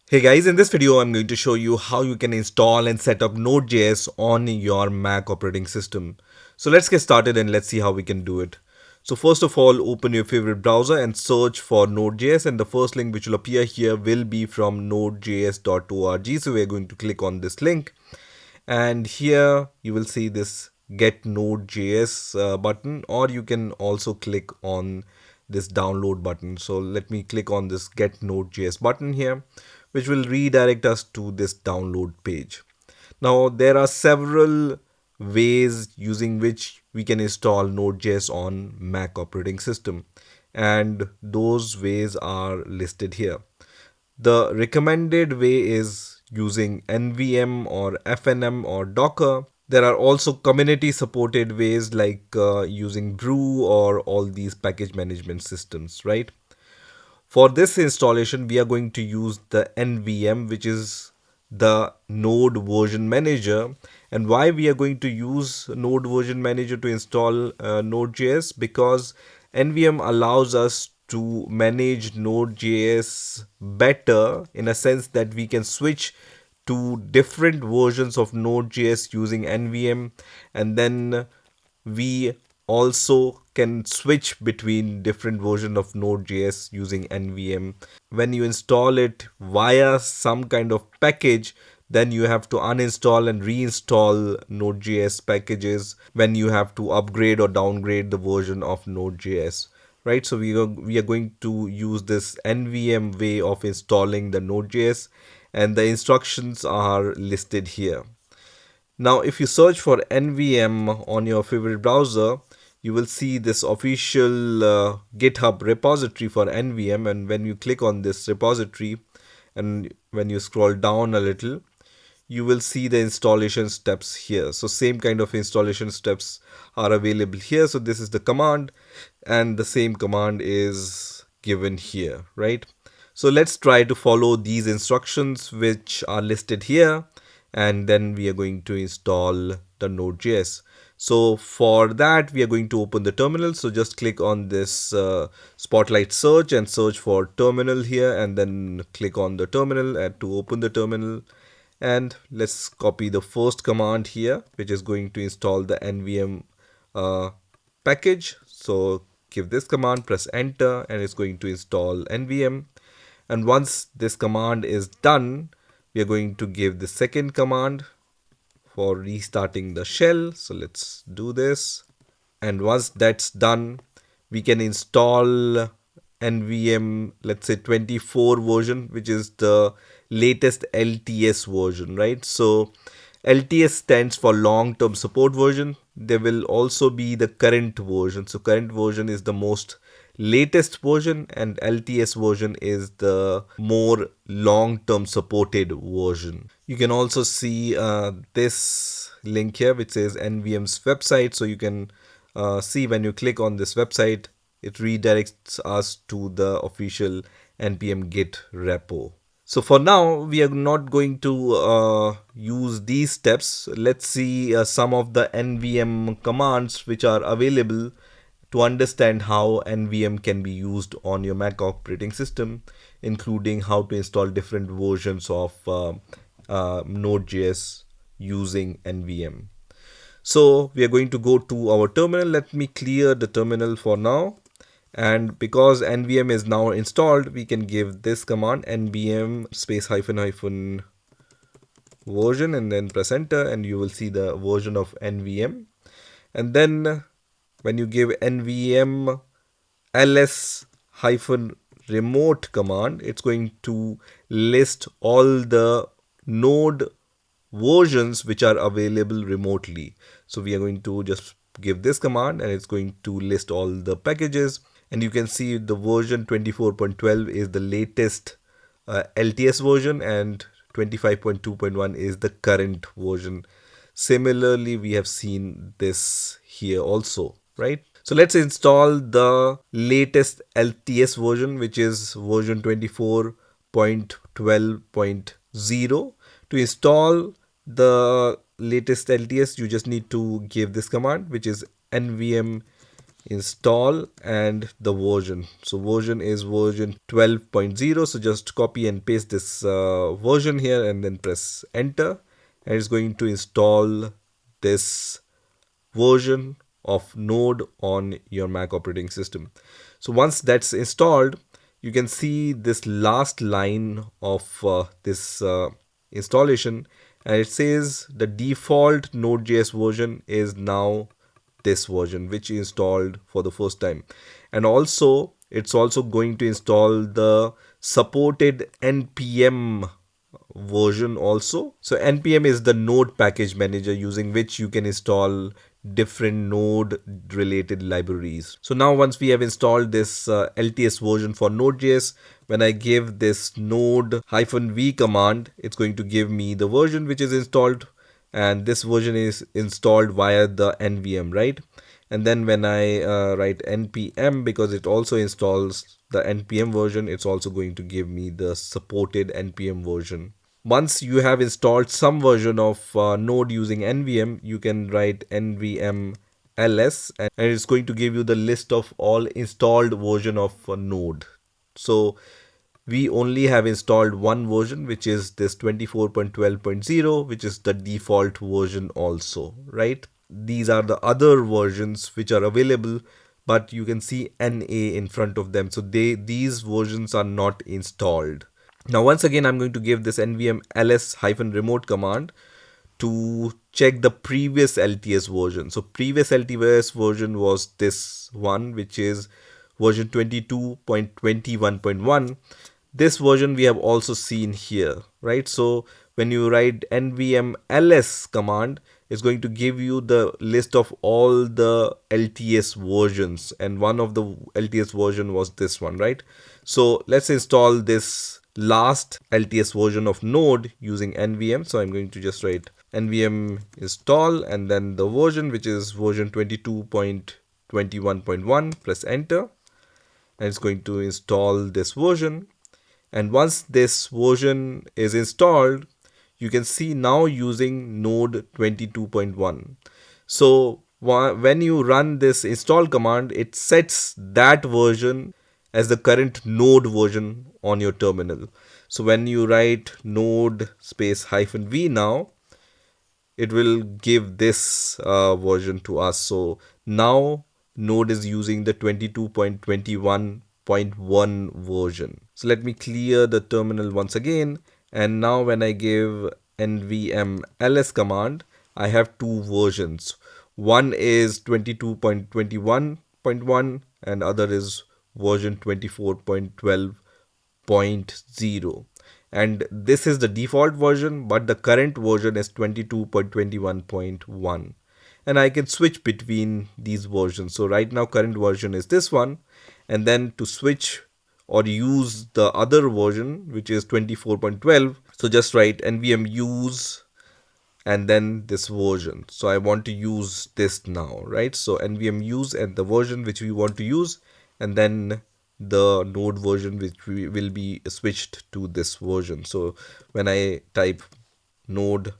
Hey guys, in this video I'm going to show you how you can install and set up Node.js on your Mac operating system. So let's get started and let's see how we can do it. So first of all, open your favorite browser and search for Node.js, and the first link which will appear here will be from nodejs.org. So we're going to click on this link, and here you will see this get Node.js button, or you can also click on this download button. So let me click on this get Node.js button here, which will redirect us to this download page. Now there are several ways using which we can install Node.js on Mac operating system, and those ways are listed here. The recommended way is using NVM or FNM or Docker. There are also community supported ways like using Brew or all these package management systems, right? For this installation, we are going to use the NVM, which is the Node version manager. And why we are going to use Node version manager to install Node.js? Because NVM allows us to manage Node.js better, in a sense that we can switch to different versions of Node.js using NVM, and then we also can switch between different versions of Node.js using NVM. When you install it via some kind of package, then you have to uninstall and reinstall Node.js packages when you have to upgrade or downgrade the version of Node.js. Right, so we are going to use this NVM way of installing the Node.js, and the instructions are listed here. Now, if you search for NVM on your favorite browser, you will see this official GitHub repository for NVM. And when you click on this repository and when you scroll down a little, you will see the installation steps here. So same kind of installation steps are available here. So this is the command, and the same command is given here, right? So let's try to follow these instructions which are listed here, and then we are going to install the Node.js. So for that, we are going to open the terminal. So just click on this spotlight search and search for terminal here, and then click on the terminal and to open the terminal. And let's copy the first command here, which is going to install the NVM uh, package. So give this command, press enter, and it's going to install NVM. And once this command is done, we are going to give the second command for restarting the shell. So let's do this. And once that's done, we can install NVM, let's say 24 version, which is the latest LTS version, right? So LTS stands for long term support version. There will also be the current version. So current version is the most latest version, and LTS version is the more long term supported version. You can also see this link here which says NVM's website. So you can see when you click on this website, it redirects us to the official npm git repo. So for now, we are not going to use these steps. Let's see some of the NVM commands which are available to understand how NVM can be used on your Mac operating system, including how to install different versions of Node.js using NVM. So we are going to go to our terminal. Let me clear the terminal for now. And because NVM is now installed, we can give this command nvm space hyphen hyphen version and then press enter, and you will see the version of NVM. And then when you give nvm ls hyphen remote command, it's going to list all the node versions which are available remotely. So we are going to just give this command, and it's going to list all the packages, and you can see the version 24.12 is the latest LTS version, and 25.2.1 is the current version. Similarly, we have seen this here also, right? So let's install the latest LTS version, which is version 24.12.0. To install the latest LTS, you just need to give this command, which is nvm install and the version. So version is version 12.0. So just copy and paste this version here and then press enter, and it's going to install this version of Node on your Mac operating system. So once that's installed, you can see this last line of this installation, and it says the default Node.js version is now this version which is installed for the first time. And also it's also going to install the supported npm version also. So npm is the node package manager using which you can install different node related libraries. So now once we have installed this LTS version for Node.js, when I give this node-v command, it's going to give me the version which is installed, and this version is installed via the NVM, right? And then when I write npm, because it also installs the npm version, it's also going to give me the supported npm version. Once you have installed some version of Node using NVM, you can write NVM ls, and it's going to give you the list of all installed version of Node. So we only have installed one version, which is this 24.12.0, which is the default version also, right? These are the other versions which are available, but you can see NA in front of them. So these versions are not installed. Now, once again, I'm going to give this nvm ls-remote command to check the previous LTS version. So previous LTS version was this one, which is version 22.21.1. This version we have also seen here, right? So when you write nvm ls command, it's going to give you the list of all the LTS versions, and one of the LTS version was this one, right? So let's install this last LTS version of Node using NVM. So I'm going to just write NVM install and then the version, which is version 22.21.1. Press enter, and it's going to install this version. And once this version is installed, you can see now using Node 22.1. So when you run this install command, it sets that version as the current Node version on your terminal. So when you write node space -v now, it will give this version to us. So now Node is using the 22.21.1 version. So let me clear the terminal once again. And now when I give nvm ls command, I have two versions. One is 22.21.1 and other is version 24.12.0. And this is the default version, but the current version is 22.21.1. And I can switch between these versions. So right now current version is this one, and then to switch or use the other version, which is 24.12, so just write nvm use and then this version. So I want to use this now, right? So nvm use and the version which we want to use, and then the Node version which we will be switched to this version. So when I type node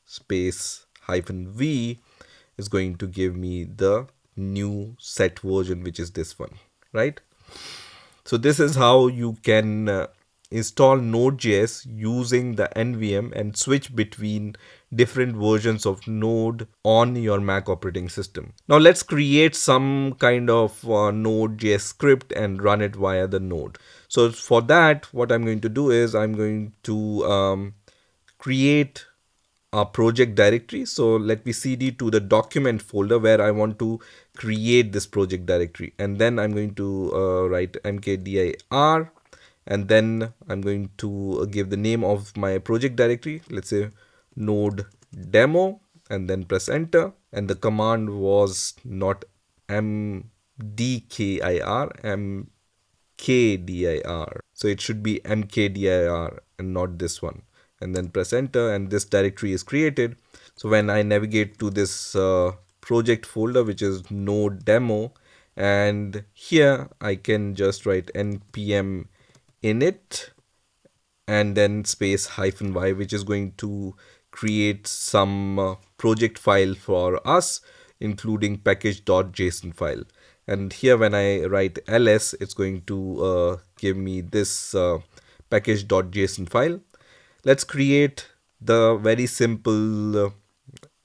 space -v, is going to give me the new set version, which is this one, right? So this is how you can install Node.js using the NVM and switch between different versions of Node on your Mac operating system. Now let's create some kind of Node.js script and run it via the Node. So for that, what I'm going to do is I'm going to create a project directory. So let me cd to the document folder where I want to create this project directory, and then I'm going to write mkdir, and then I'm going to give the name of my project directory, let's say node demo, and then press enter. And the command was not mdkir, mkdir, so it should be mkdir and not this one. And then press enter, and this directory is created. So when I navigate to this project folder, which is node demo, and here I can just write npm init and then space -y, which is going to create some project file for us, including package.json file. And here when I write ls, it's going to give me this package.json file. Let's create the very simple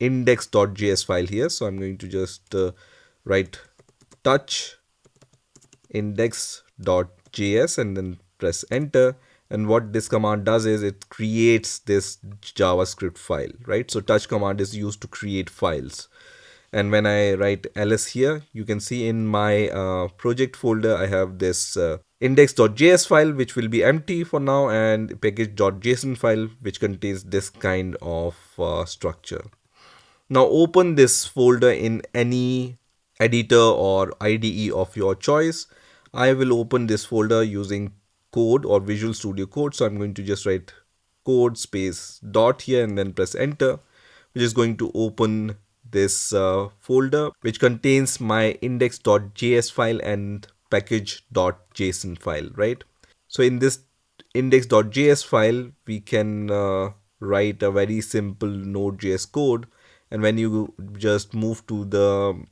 index.js file here. So I'm going to just write touch index.js and then press enter. And what this command does is it creates this JavaScript file, right? So touch command is used to create files. And when I write ls here, you can see in my project folder, I have this index.js file, which will be empty for now, and package.json file, which contains this kind of structure. Now open this folder in any editor or IDE of your choice. I will open this folder using code or Visual Studio Code. So I'm going to just write code space dot here and then press enter, which is going to open this folder, which contains my index.js file and package.json file, right? So in this index.js file, we can write a very simple Node.js code. And when you just move to the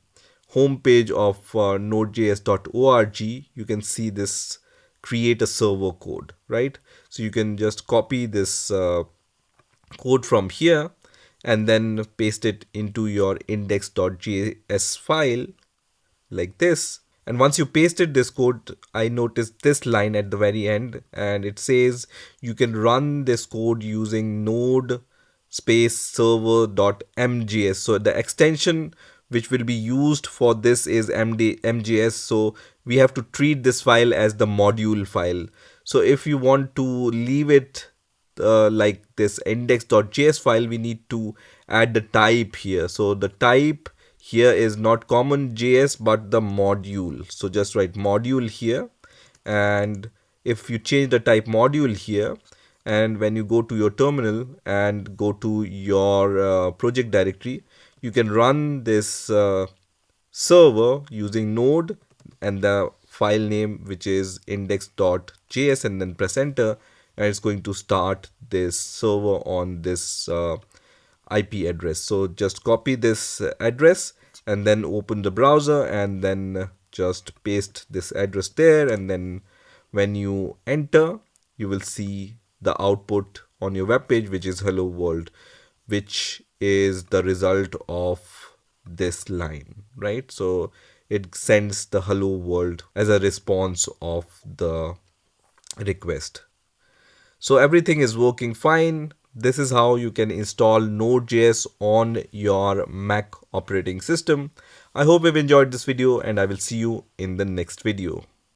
home page of nodejs.org, you can see this create a server code, right? So you can just copy this code from here and then paste it into your index.js file like this. And once you pasted this code, I noticed this line at the very end, and it says you can run this code using node space server.mjs. So the extension which will be used for this is mjs. So we have to treat this file as the module file. So if you want to leave it like this index.js file, we need to add the type here. So the type here is not common JS but the module. So just write module here, and if you change the type module here, and when you go to your terminal and go to your project directory, you can run this server using node and the file name, which is index.js, and then press enter, and it's going to start this server on this IP address. So just copy this address and then open the browser and then just paste this address there, and then when you enter, you will see the output on your web page, which is hello world, which is the result of this line, right? So it sends the hello world as a response of the request. So everything is working fine. This is how you can install Node.js on your Mac operating system. I hope you've enjoyed this video, and I will see you in the next video.